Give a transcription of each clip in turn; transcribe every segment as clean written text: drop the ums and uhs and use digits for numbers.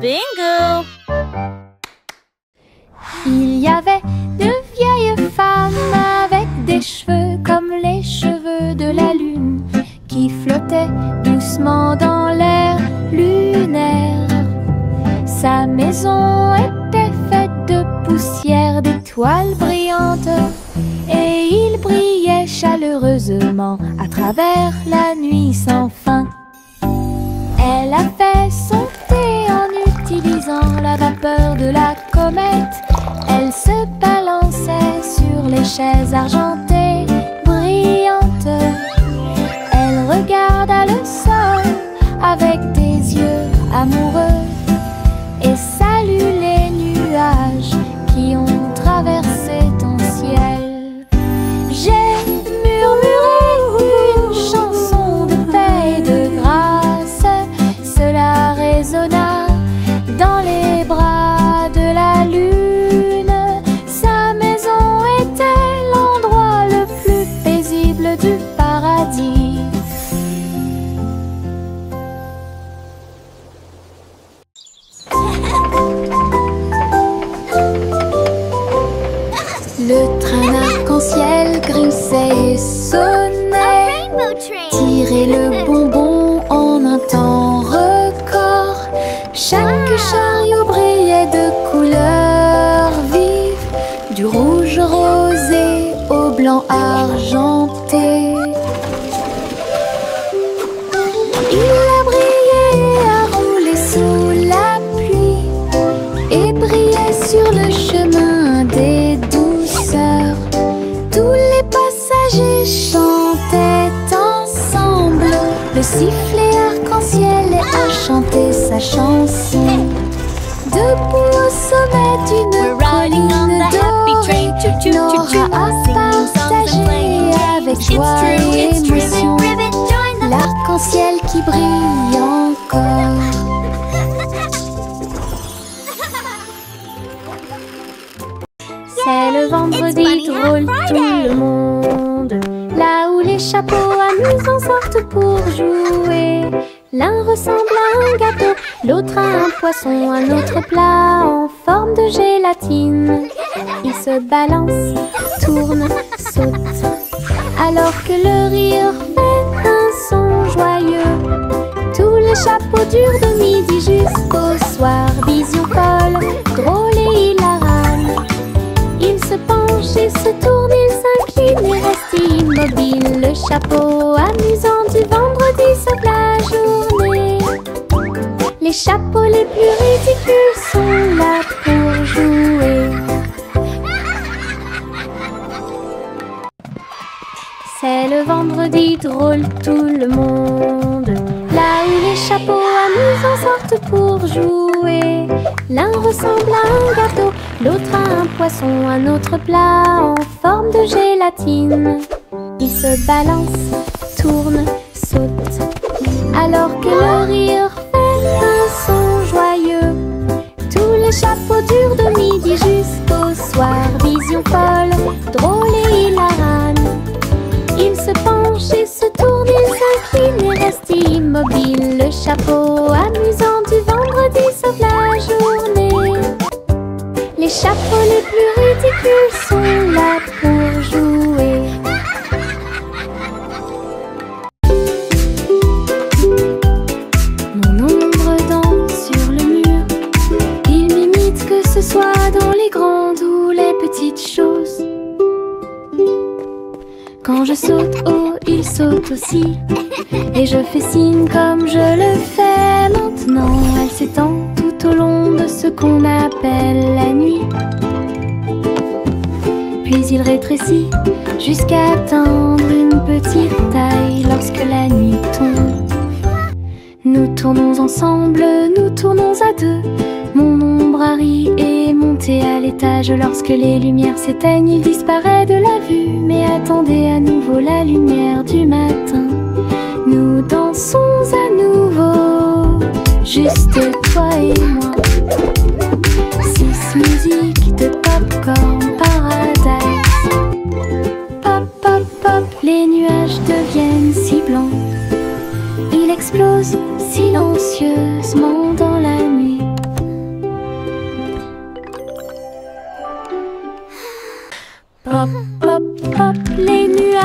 Bingo! Il y avait deux vieilles femmes avec des cheveux comme les cheveux de la lune qui flottaient doucement dans l'air lunaire. Sa maison était faite de poussière, d'étoiles brillantes, et il brillait chaleureusement à travers la nuit sans fin. Elle a fait son thé en utilisant la vapeur de la comète. Elle se balançait sur les chaises argentées brillantes. Elle regarda le sol avec des yeux amoureux et salue les nuages qui ont traversé ton ciel. J'ai murmuré une chanson de paix et de grâce. Cela résonna dans les bras de la lune. Sa maison était l'endroit le plus paisible du paradis. Le train arc-en-ciel grinçait et sonnait. Tirer le bonbon en un temps record. Chaque chariot brillait de couleurs vives, du rouge rosé au blanc argenté. Il a brillé et a roulé sous la pluie et brillait sur le chemin des douceurs. Tous les passagers chantaient ensemble le sifflet arc-en-ciel et a chanté sa chanson. Debout au sommet d'une colline dorée, Nora a partagé avec joie et émotion l'arc-en-ciel qui brille encore. C'est le vendredi drôle, tout le monde, là où les chapeaux amusants sortent pour jouer. L'un ressemble à un gâteau, l'autre à un poisson, un autre plat en forme de gélatine. Il se balance, tourne, saute, alors que le rire fait un son joyeux. Tous les chapeaux durent de midi jusqu'au soir. Vision folle, drôle et hilarane. Il se penche et se tourne, il s'incline et reste immobile. Le chapeau amusant du vendredi sauve la journée. Les chapeaux les plus ridicules sont là pour jouer. C'est le vendredi drôle, tout le monde, là où les chapeaux amusants sortent pour jouer. L'un ressemble à un gâteau, l'autre à un poisson, un autre plat en forme de gélatine. Il se balance, tourne, saute, alors que le rire fait un son joyeux. Tous les chapeaux durent de midi jusqu'au soir. Vision folle, drôle et hilarane. Il se penche et se tourne, il s'incline et reste immobile. Le chapeau amusant du vendredi sauve la journée. Les chapeaux les plus ridicules sont là pour jouer. Mon ombre danse sur le mur. Il m'imite que ce soit dans les grandes ou les petites choses. Quand je saute haut, il saute aussi. Et je fais signe comme je le fais maintenant. Elle s'étend tout au long de ce qu'on appelle la nuit. Puis il rétrécit jusqu'à atteindre une petite taille lorsque la nuit tombe. Nous tournons ensemble, nous tournons à deux. Mon ombre Harry est monté à l'étage. Lorsque les lumières s'éteignent, il disparaît de la vue. Mais attendez à nouveau la lumière du matin. Nous dansons à nouveau, juste toi et moi. 6 musiques de Popcorn Paradise. Pop, pop, pop, les nuages deviennent si blancs. Il explose silencieusement dans la nuit.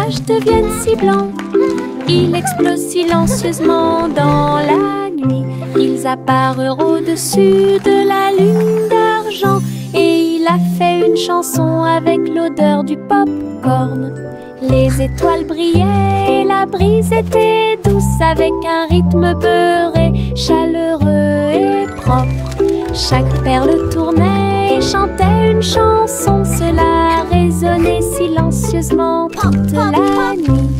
nuages deviennent si blancs. Il explose silencieusement dans la nuit. Ils apparurent au-dessus de la lune d'argent. Et il a fait une chanson avec l'odeur du pop-corn. Les étoiles brillaient et la brise était douce, avec un rythme beurré, chaleureux et propre. Chaque perle tournait et chantait une chanson. Cela résonnait silencieusement toute la nuit.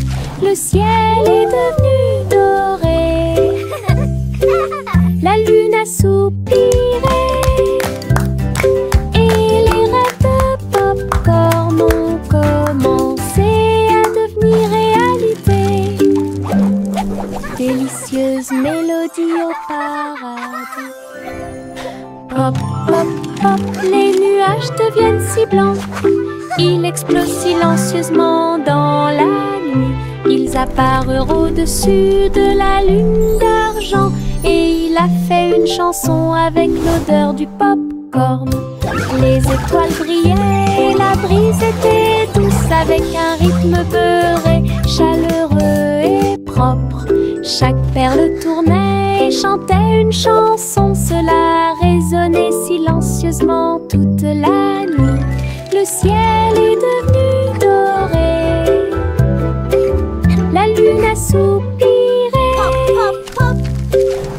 Le ciel est devenu doré. La lune a soupiré. Et les rêves de pop-corn ont commencé à devenir réalité. Délicieuse mélodie au paradis. Pop, pop, pop, les nuages deviennent si blancs. Ils explosent silencieusement dans la nuit. Ils apparurent au-dessus de la lune d'argent. Et il a fait une chanson avec l'odeur du pop-corn. Les étoiles brillaient et la brise était douce, avec un rythme beurré, chaleureux et propre. Chaque perle tournait et chantait une chanson. Cela résonnait silencieusement toute la nuit. Le ciel est devenu doré. La lune a soupiré.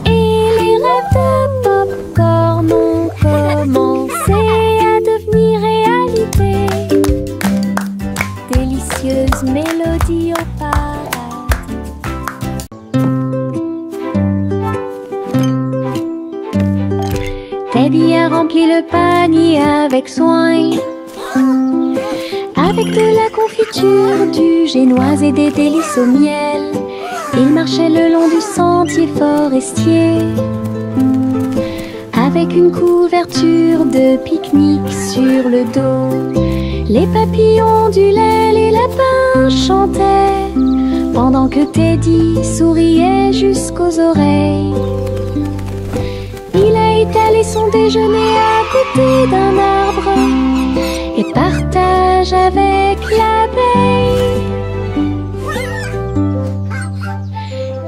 Et les rêves de pop-corn ont commencé à devenir réalité. Délicieuse mélodie au paradis. Teddy a rempli le panier avec soin, avec de la confiture, du génoise et des délices au miel. Il marchait le long du sentier forestier, avec une couverture de pique-nique sur le dos. Les papillons ondulaient, les lapins chantaient, pendant que Teddy souriait jusqu'aux oreilles. Il a étalé son déjeuner à côté d'un arbre et partage avec l'abeille.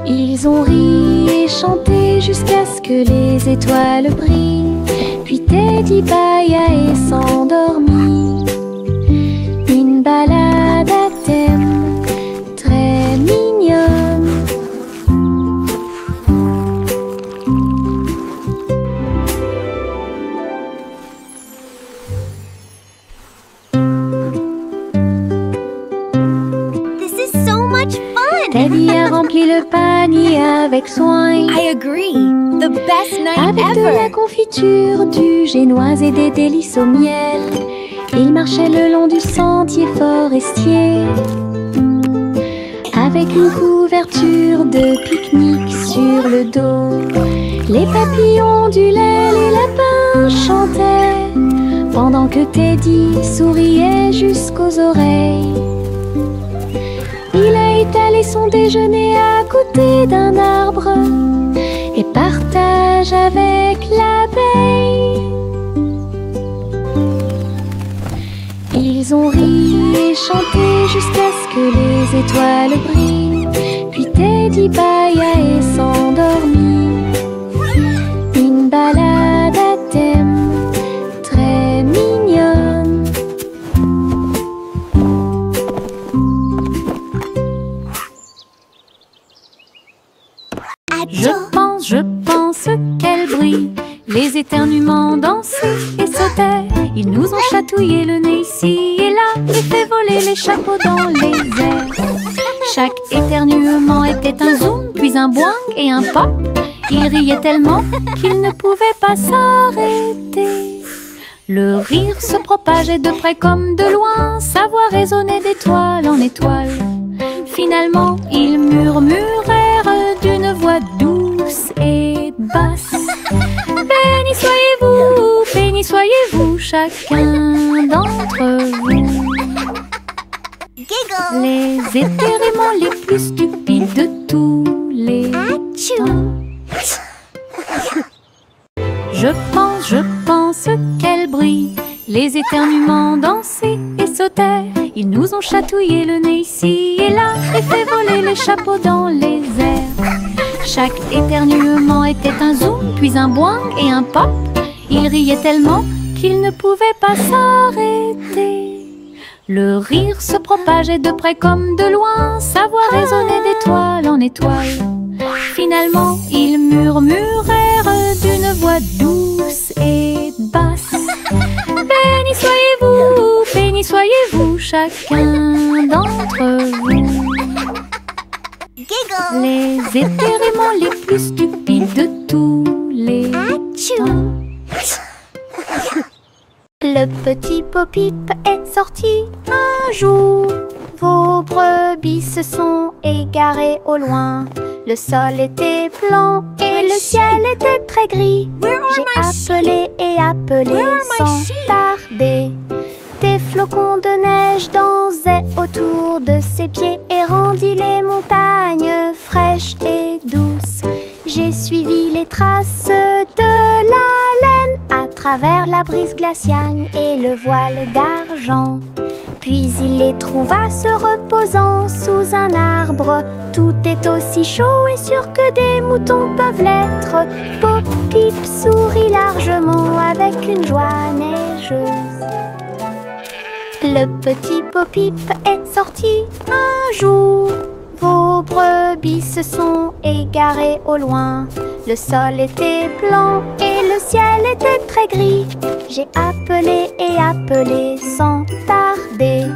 Ils ont ri et chanté jusqu'à ce que les étoiles brillent. Puis Teddy bâilla et s'endormit. Une balade à thème très mignonne. Teddy a rempli le panier avec soin. I agree. The best night avec ever. de la confiture, du génoise et des délices au miel. Il marchait le long du sentier forestier, avec une couverture de pique-nique sur le dos. Les papillons ondulaient, les lapins chantaient, pendant que Teddy souriait jusqu'aux oreilles. Il a étalé son déjeuner à côté d'un arbre et partage avec l'abeille. Ils ont ri et chanté jusqu'à ce que les étoiles brillent. Puis Teddy bâilla et s'endormit. Une balade à thème très mignonne. Je pense qu'elle brille. Les éternuements dansaient et sautaient. Ils nous ont chatouillé le nez ici et là et fait voler les chapeaux dans les airs. Chaque éternuement était un zoom, puis un boing et un pop. Ils riaient tellement qu'ils ne pouvaient pas s'arrêter. Le rire se propageait de près comme de loin, sa voix résonnait d'étoile en étoile. Finalement, ils murmurèrent d'une voix douce et basse. Béni soyez-vous, chacun d'entre vous. Giggle. Les éternuements les plus stupides de tous les temps. Je pense qu'elle brille. Les éternuements dansaient et sautaient. Ils nous ont chatouillé le nez ici et là et fait voler les chapeaux dans les airs. Chaque éternuement était un zoom, puis un boing et un pop. Ils riaient tellement qu'ils ne pouvaient pas s'arrêter. Le rire se propageait de près comme de loin, sa voix résonnait d'étoile en étoile. Finalement, ils murmurèrent d'une voix douce et basse. Béni soyez-vous, chacun d'entre vous. Les éternuements les plus stupides de tous les temps. Le petit Bo-Peep est sorti un jour. Vos brebis se sont égarées au loin. Le sol était blanc et le ciel était très gris. J'ai appelé et appelé sans tarder. Des flocons de neige dansaient autour de ses pieds et rendit les montagnes fraîches et douces. J'ai suivi les traces de la laine à travers la brise glaciale et le voile d'argent. Puis il les trouva se reposant sous un arbre. Tout est aussi chaud et sûr que des moutons peuvent l'être. Bo-Peep sourit largement avec une joie neigeuse. Le petit Bo-Peep est sorti un jour. Vos brebis se sont égarées au loin. Le sol était blanc et le ciel était très gris. J'ai appelé et appelé sans tarder.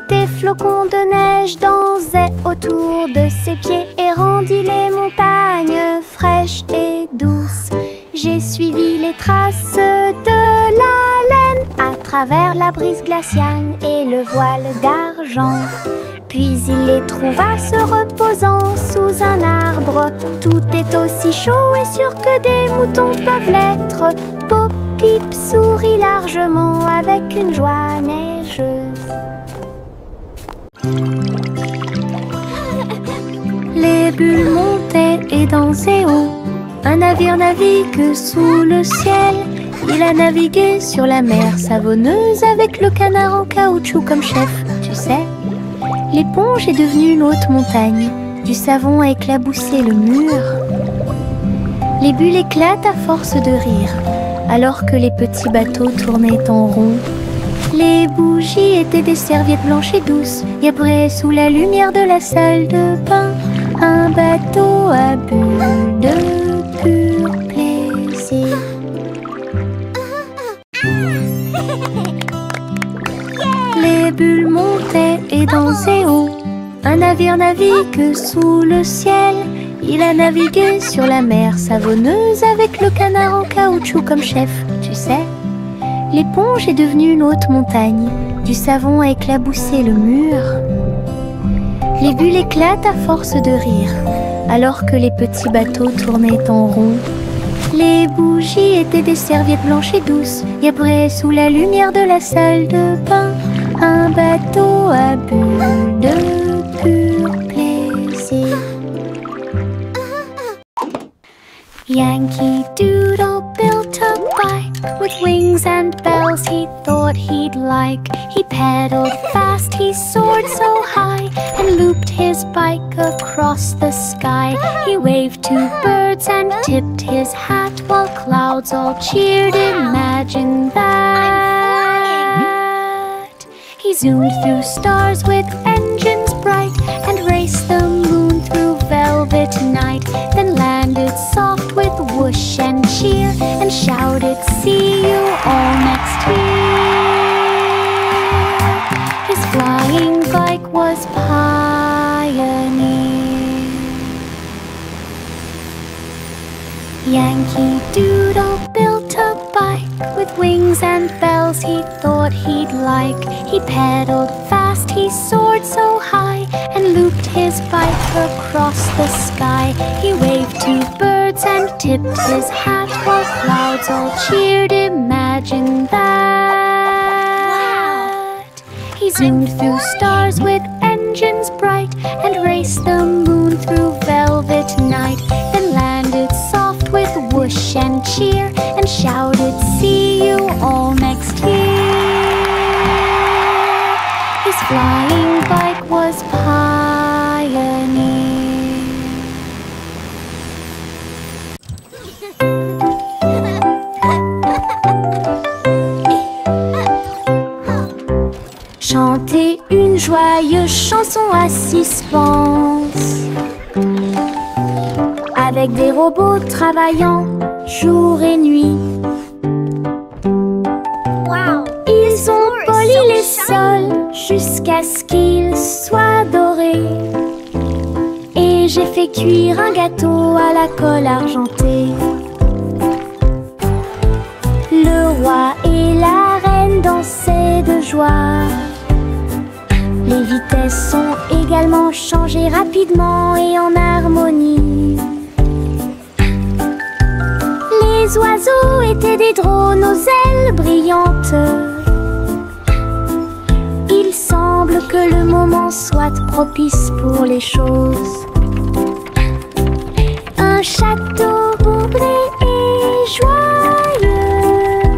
Des flocons de neige dansaient autour de ses pieds et rendit les montagnes fraîches et douces. J'ai suivi les traces de la laine à travers la brise glaciale et le voile d'argent. Puis il les trouva se reposant sous un arbre. Tout est aussi chaud et sûr que des moutons peuvent l'être. Bo-Peep sourit largement avec une joie neigeuse. Les bulles montaient et dansaient haut. Un navire navigue sous le ciel. Il a navigué sur la mer savonneuse avec le canard en caoutchouc comme chef, tu sais. L'éponge est devenue une haute montagne. Du savon a éclaboussé le mur. Les bulles éclatent à force de rire, alors que les petits bateaux tournaient en rond. Les bougies étaient des serviettes blanches et douces. Et après, sous la lumière de la salle de bain, un bateau à bulles de pur plaisir. Les bulles montaient et dansaient haut. Un navire navigue sous le ciel. Il a navigué sur la mer savonneuse avec le canard en caoutchouc comme chef, tu sais. L'éponge est devenue une haute montagne. Du savon a éclaboussé le mur. Les bulles éclatent à force de rire, alors que les petits bateaux tournaient en rond. Les bougies étaient des serviettes blanches et douces. Et après, sous la lumière de la salle de bain, un bateau à bulles de pur plaisir. Yankee Doodle built a bike with wings and bells he thought he'd like. He pedaled fast, he soared so high, and looped his bike across the sky. He waved to birds and tipped his hat while clouds all cheered. Imagine that. He zoomed through stars with engines bright and raced the moon through velvet night. Then landed soft with whoosh and cheer and shouted, "See you all next year." His flying bike was Pioneer. Yankee Doodle built a bike with wings and bells he thought he'd like. He pedaled fast, he soared so high, and looped his bike across the sky. He waved to birds and tipped his hat while clouds all cheered. Imagine that. He zoomed through stars with engines bright and raced the moon through velvet night. Then landed soft with whoosh and cheer and shouted, "See you all next year." His chanson à suspense. Avec des robots travaillant jour et nuit. Ils ont poli les sols jusqu'à ce qu'ils soient dorés. Et j'ai fait cuire un gâteau à la colle argentée. Le roi et la reine dansaient de joie. Les vitesses sont également changées rapidement et en harmonie. Les oiseaux étaient des drones aux ailes brillantes. Il semble que le moment soit propice pour les choses. Un château bourré et joyeux,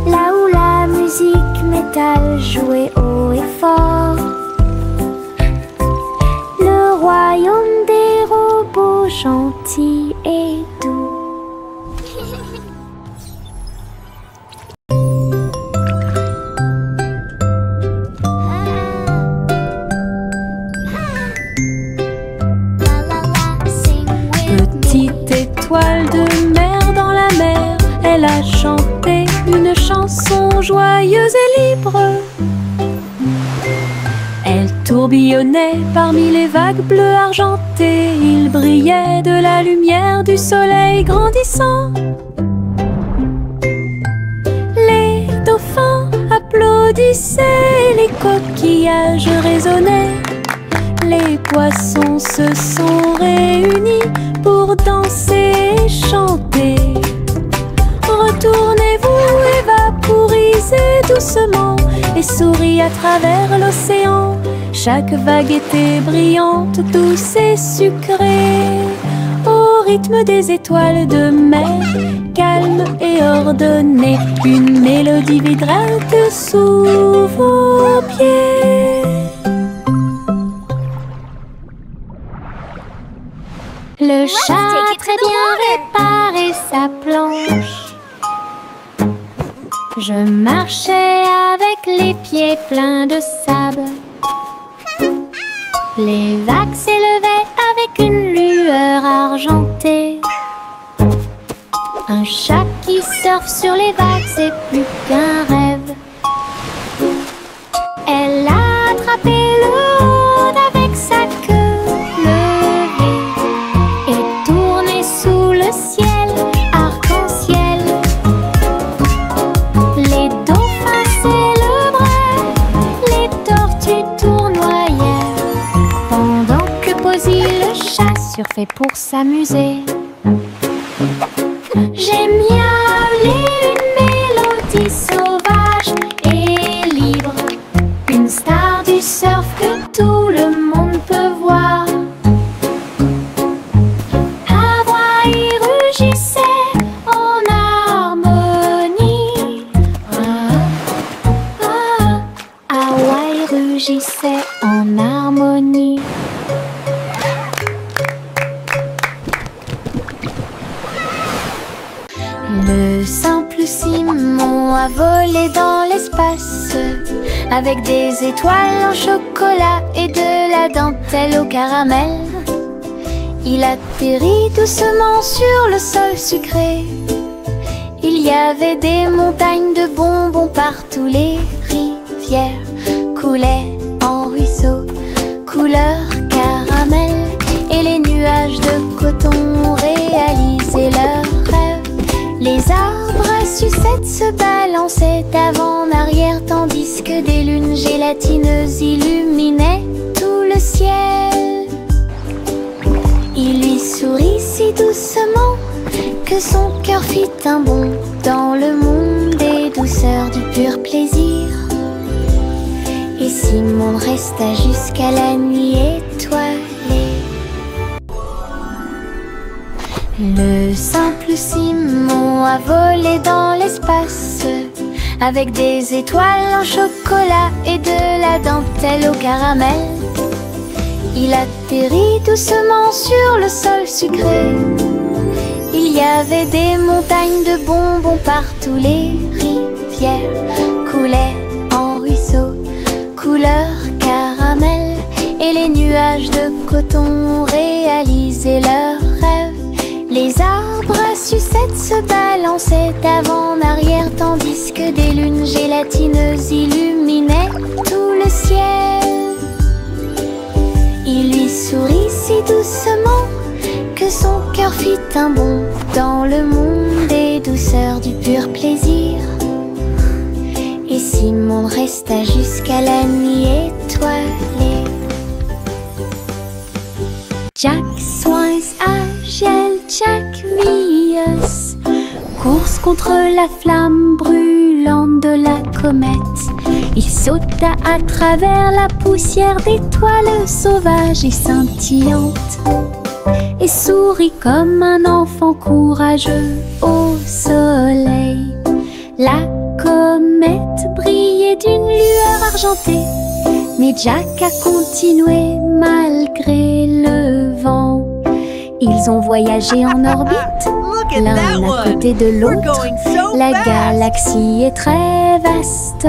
là où la musique métal jouait haut et fort. Le royaume des robots gentils et doux. Petite étoile de mer dans la mer, elle a chanté une chanson joyeuse et libre. Elle tourbillonnait parmi les vagues bleues argentées. Il brillait de la lumière du soleil grandissant. Les dauphins applaudissaient, les coquillages résonnaient. Les poissons se sont réunis pour danser et chanter. Retournez-vous et vaporisez doucement et souriez à travers l'océan. Chaque vague était brillante, douce et sucrée, au rythme des étoiles de mer, calme et ordonnée. Une mélodie vibrante sous vos pieds. Le chat a très bien réparé sa planche. Je marchais avec les pieds pleins de sable. Les vagues s'élevaient avec une lueur argentée. Un chat qui surfe sur les vagues, c'est plus qu'un rêve. Elle a attrapé le rôde avec sa queue levée et tourné sous le ciel arc-en-ciel. Les dauphins célébraient, les tortues tournoyaient, pendant que Posy le chat surfait pour s'amuser. J'ai miaulé une mélodie sauvage et libre, une star du surf que tout le monde peut voir. Hawaï rugissait en harmonie. Hawaï rugissait en harmonie. Le simple Simon a volé dans l'espace avec des étoiles en chocolat et de la dentelle au caramel. Il atterrit doucement sur le sol sucré. Il y avait des montagnes de bonbons partout. Les rivières coulaient en ruisseaux couleur caramel et les nuages de coton réalisaient leurs rêves. Les arbres à sucettes se balançaient d'avant en arrière tandis que des lunes gélatineuses illuminaient tout le ciel. Il lui sourit si doucement que son cœur fit un bond dans le monde des douceurs du pur plaisir. Et Simon resta jusqu'à la nuit étoilée. Le simple Simon a volé dans l'espace avec des étoiles en chocolat et de la dentelle au caramel. Il atterrit doucement sur le sol sucré. Il y avait des montagnes de bonbons partout. Les rivières coulaient en ruisseaux couleur caramel et les nuages de coton réalisaient leurs rêves. Les arbres à sucettes se balançaient d'avant en arrière, tandis que des lunes gélatineuses illuminaient tout le ciel. Il lui sourit si doucement que son cœur fit un bond dans le monde des douceurs du pur plaisir. Et si le monde resta jusqu'à la nuit étoilée. Jack Swines agile, Jack Rius, course contre la flamme brûlante de la comète. Il sauta à travers la poussière d'étoiles sauvages et scintillantes, et sourit comme un enfant courageux au soleil. La comète brillait d'une lueur argentée, mais Jack a continué malgré le vent. Ils ont voyagé en orbite, l'un à côté de l'autre. La galaxie est très vaste.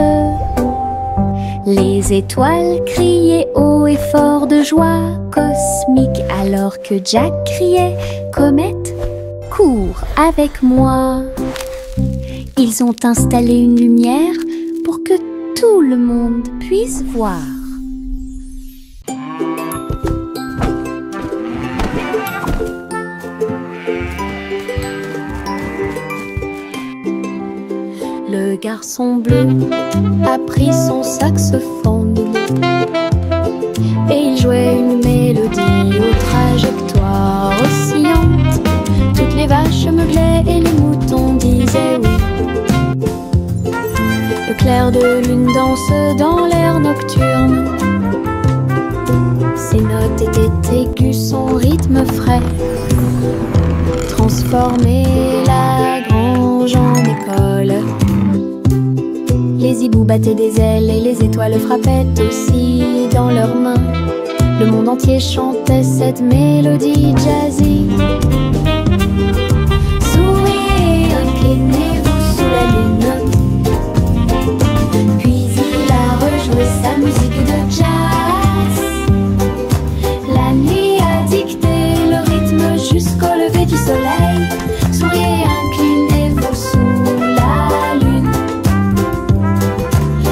Les étoiles criaient haut et fort de joie cosmique, alors que Jack criait « Comète, cours avec moi !» Ils ont installé une lumière pour que tout le monde puisse voir. Le garçon bleu a pris son saxophone et il jouait une mélodie aux trajectoires oscillantes. Toutes les vaches meuglaient et les moutons disaient oui. Le clair de lune danse dans l'air nocturne. Ses notes étaient aiguës, son rythme frais transformait la grange en école. Les hiboux battaient des ailes et les étoiles frappaient aussi dans leurs mains. Le monde entier chantait cette mélodie jazzy. Souriez, inclinez-vous sous la lune. Puis il a rejoué sa musique de jazz. La nuit a dicté le rythme jusqu'au lever du soleil. Souriez, inclinez-vous sous la lune.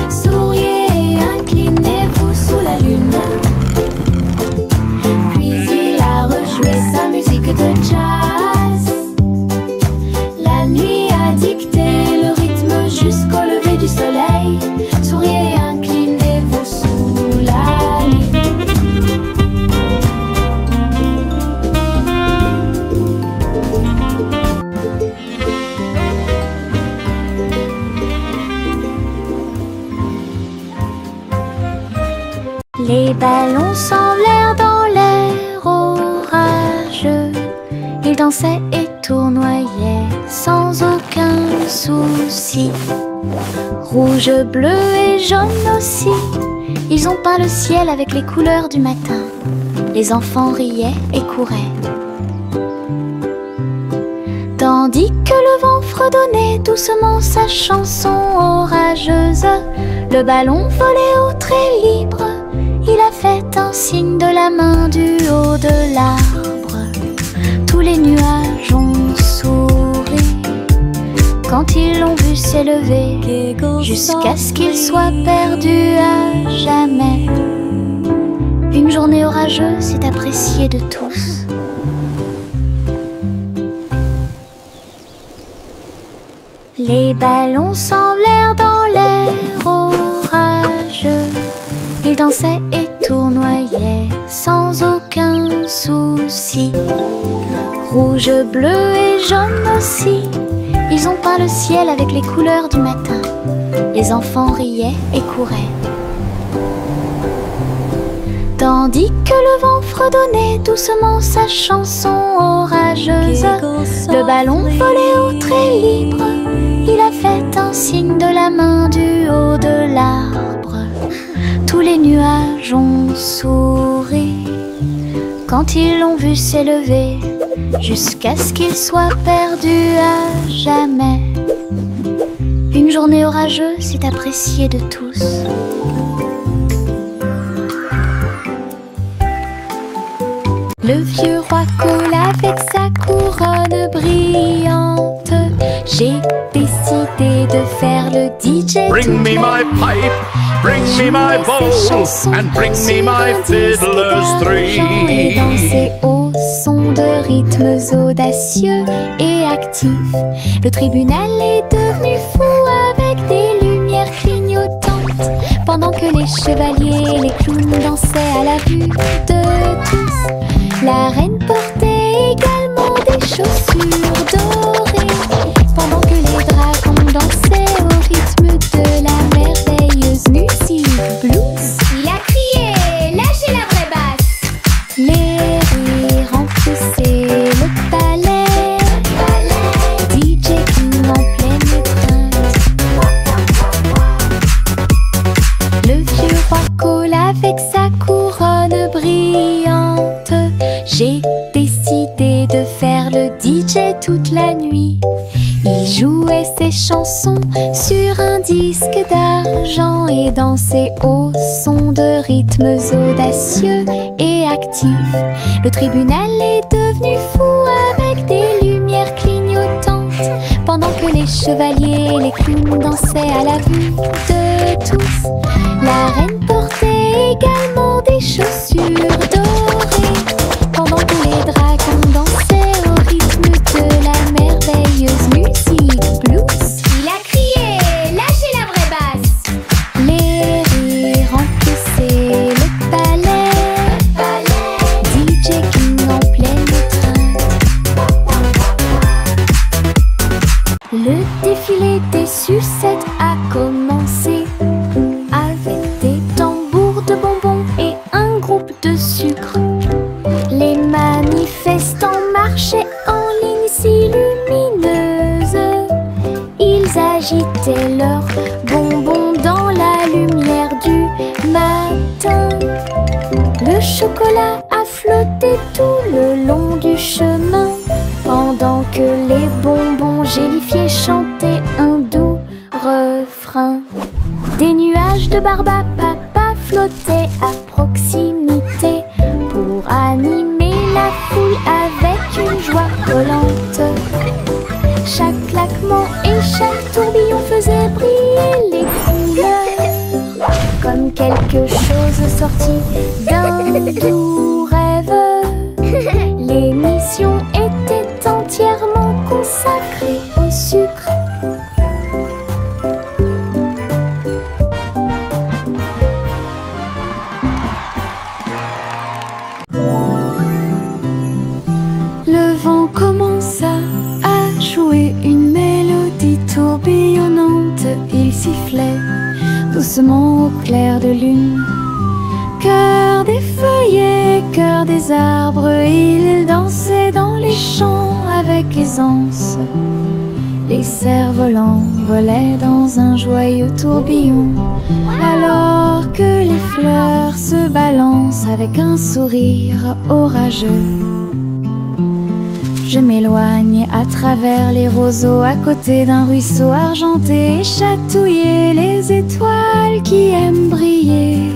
Souriez, inclinez-vous sous la lune. Puis il a rejoué sa musique de jazz. La nuit a dicté le rythme jusqu'au lever du soleil. Souriez, inclinez-vous sous la lune. Les ballons s'envolèrent dans l'air orageux. Ils dansaient et tournoyaient sans aucun souci. Rouge, bleu et jaune aussi. Ils ont peint le ciel avec les couleurs du matin. Les enfants riaient et couraient, tandis que le vent fredonnait doucement sa chanson orageuse. Le ballon volait au trait libre. Il a fait un signe de la main du haut de l'arbre. Tous les nuages ont souri quand ils l'ont vu s'élever, jusqu'à ce qu'il soit perdu à jamais. Une journée orageuse est appréciée de tous. Les ballons s'envolèrent dans l'air orageux. Ils dansaient et tournoyaient sans aucun souci. Rouge, bleu et jaune aussi. Ils ont peint le ciel avec les couleurs du matin. Les enfants riaient et couraient, tandis que le vent fredonnait doucement sa chanson orageuse. Le ballon volait au trait libre. Il a fait un signe de la main du haut de l'arbre. Tous les nuages ont souri quand ils l'ont vu s'élever, jusqu'à ce qu'il soit perdu à jamais. Une journée orageuse est appréciée de tous. Le vieux roi coule avec sa couronne brillante. J'ai décidé de faire le DJ. Bring me my pipe, bring me my bowl, and bring me my fiddlers three. Et danser au son de rythmes audacieux et actifs. Le tribunal est devenu fou avec des lumières clignotantes, pendant que les chevaliers et les clowns dansaient à la vue de tous. La reine portait également des chaussures dorées, pendant que les dragons dansaient au rythme de la merveilleuse musique blues. Il a crié, lâchez la vraie basse. Les rires remplissaient le palais, DJ King en pleine étreinte. Le vieux roi coule avec sa couronne brillante. J'ai décidé de faire le DJ toute la nuit. Il jouait ses chansons sur un disque d'argent et dansait au son de rythmes audacieux et actifs. Le tribunal est devenu fou avec des lumières clignotantes, pendant que les chevaliers et les clowns dansaient à la vue de tous. La reine portait également des chaussures dorées, pendant que les dragons dansaient au rythme de la merveilleuse musique blues. Il a crié, lâchez la vraie basse. Les rires remplissaient le palais, DJ King en pleine étreinte. Le défilé des sucettes a commencé, avec des tambours de bonbons et un groupe de sucre. Les manifestants marchaient en ligne si lumineuse. Ils agitaient leurs bonbons dans la lumière du matin. Le chocolat a flotté tout le long du chemin, pendant que les bonbons gélifiés chantaient un doux refrain. Des nuages de barbe à papa flottaient à proximité pour animer la foule avec une joie volante. Chaque claquement et chaque tourbillon faisait briller les couleurs, comme quelque chose sorti d'un doux rêve. L'émission était entièrement consacrée au sucre. Le vent commença à jouer une mélodie tourbillonnante. Il sifflait doucement au clair de lune. Cœur des feuillets, cœur des arbres, il dansait dans les champs avec aisance. Les cerfs-volants volaient dans un joyeux tourbillon, alors que les fleurs se balancent avec un sourire orageux. Je m'éloigne à travers les roseaux, à côté d'un ruisseau argenté, et chatouiller les étoiles qui aiment briller.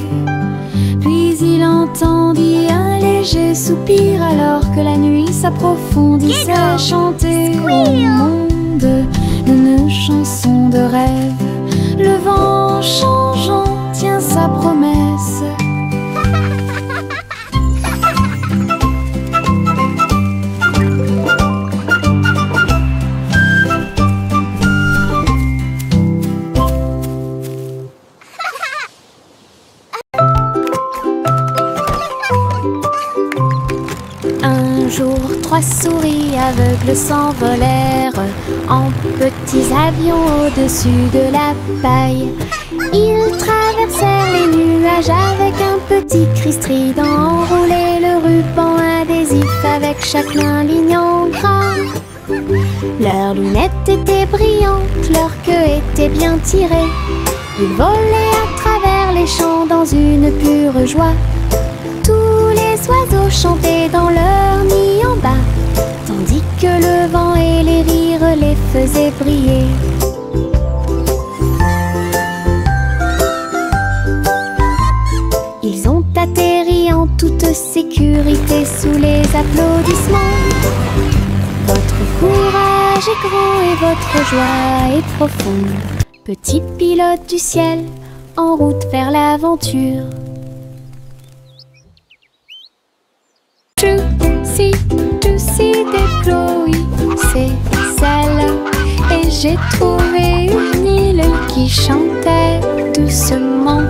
Puis il entendit un léger soupir, alors que la nuit s'approfondissait, chanter au monde une chanson de rêve. Le vent changeant tient sa promesse. Un jour, trois souris aveugles s'envolèrent en petits avions au-dessus de la paille. Ils traversèrent les nuages avec un petit cri strident, enroulé le ruban adhésif avec chaque main ligne en gras. Leurs lunettes étaient brillantes, leur queue était bien tirée. Ils volaient à travers les champs dans une pure joie. Tous les oiseaux chantaient dans leur nid en bas, tandis que le vent et les rires les faisaient briller. Ils ont atterri en toute sécurité sous les applaudissements. Votre courage est grand et votre joie est profonde. Petit pilote du ciel, en route vers l'aventure. Juicy des Chloé, c'est celle. Et j'ai trouvé une île qui chantait doucement.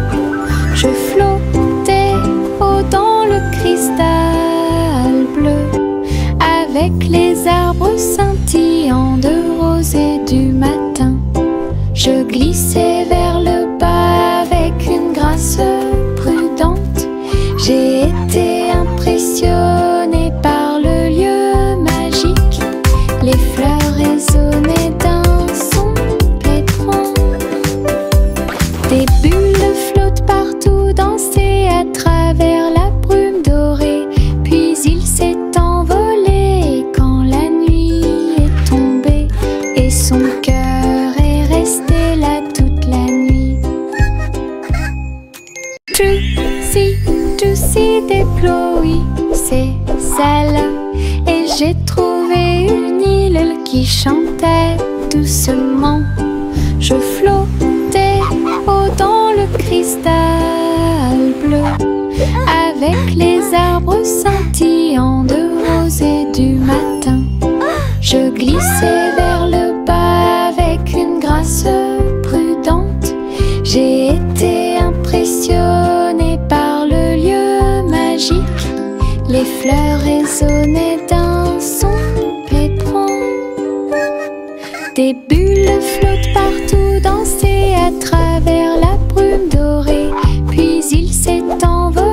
Je flottais haut dans le cristal bleu, avec les arbres scintillants de rose et du matin. Je glissais vers le bas avec une grâce prudente. J'ai été impressionnée par le lieu magique. Les fleurs résonnaient d'un son pétrant. Des bulles flottent partout, dansaient à travers la brume dorée. Puis il s'est envolé quand la nuit est tombée. Et son cœur est resté là toute la nuit. Juicy des Chloé, c'est celle. Et j'ai trouvé une île qui chantait doucement. Je flottais haut dans le cristal bleu, avec les arbres scintillants de rose et du matin. Je glissais vers le bas avec une grâce prudente. J'ai été impressionnée par le lieu magique. Les fleurs résonnaient d'un son pétrant. Des bulles flottent partout, dansaient à travers la brume dorée. Puis il s'est envolé